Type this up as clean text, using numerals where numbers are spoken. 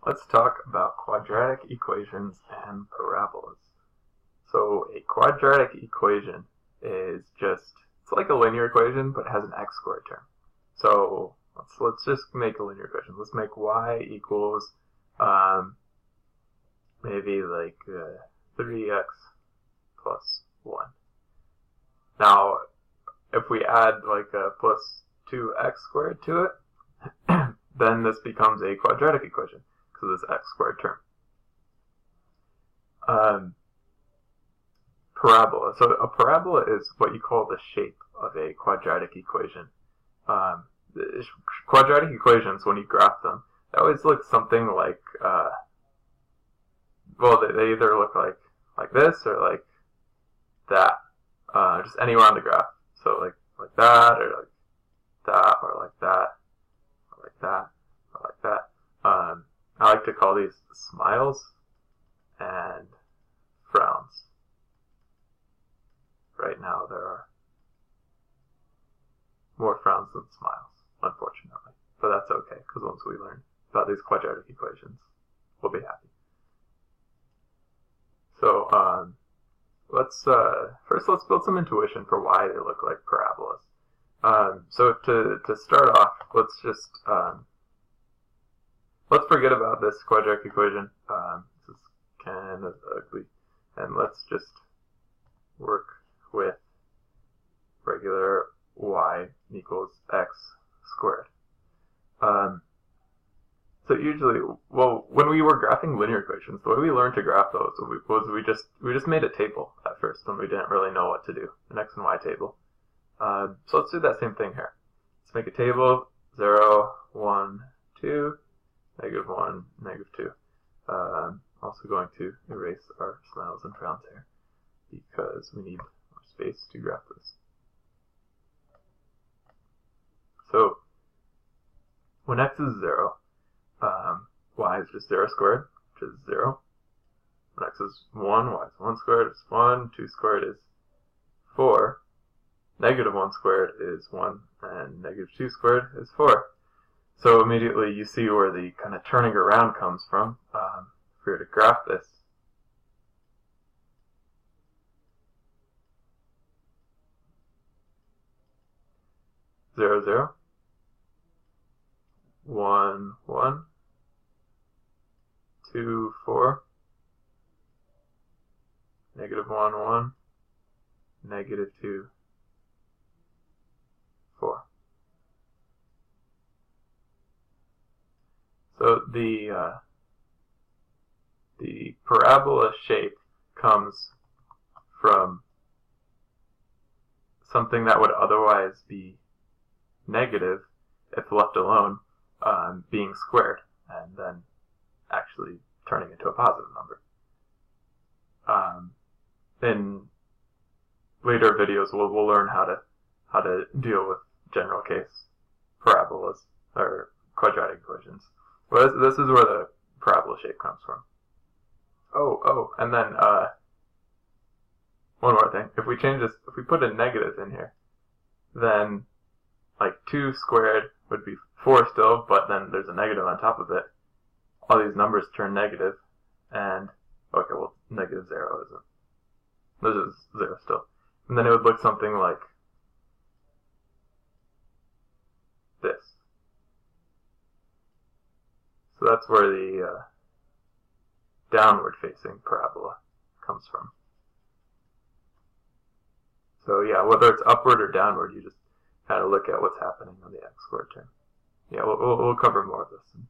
Let's talk about quadratic equations and parabolas. So a quadratic equation is it's like a linear equation, but it has an x squared term. So let's just make a linear equation. Let's make y equals maybe like 3x plus 1. Now, if we add like a plus 2x squared to it, then this becomes a quadratic equation because of this x squared term. Parabola. So a parabola is what you call the shape of a quadratic equation. Quadratic equations, when you graph them, they always look something like, well, they either look like this or like that, just anywhere on the graph. So like that, or like that, or like that, or like that, or like that. I like to call these smiles and frowns. Right now there are more frowns than smiles, unfortunately. But that's okay, because once we learn about these quadratic equations, we'll be happy. So first let's build some intuition for why they look like parabolas. So to start off, let's forget about this quadratic equation. This is kind of ugly, and let's just work with regular y equals x squared. So usually, well, when we were graphing linear equations, the way we learned to graph those was we just made a table at first when we didn't really know what to do, an x and y table. So let's do that same thing here. Let's make a table: 0, 1, 2, -1, -2. Also going to erase our smiles and frowns here because we need more space to graph this. So when x is 0, y is just 0 squared, which is 0. When x is 1, y is 1 squared, is 1. 2 squared is 4. -1 squared is 1, and -2 squared is 4. So immediately you see where the kind of turning around comes from. If we were to graph this, 0, 0, 1, 1, 2, 4, -1, 1, -2, 4. So the parabola shape comes from something that would otherwise be negative if left alone, being squared and then actually turning into a positive number. In later videos, we'll learn how to deal with general case parabolas or quadratic equations. Well, this is where the parabola shape comes from. Oh, and then one more thing. If we change this, if we put a negative in here, then like 2 squared would be 4 still, but then there's a negative on top of it. All these numbers turn negative, and okay, well, -0 isn't. This is 0 still. And then it would look something like this. So that's where the downward facing parabola comes from. So yeah, whether it's upward or downward, you just kind of look at what's happening on the x squared term. Yeah, we'll cover more of this in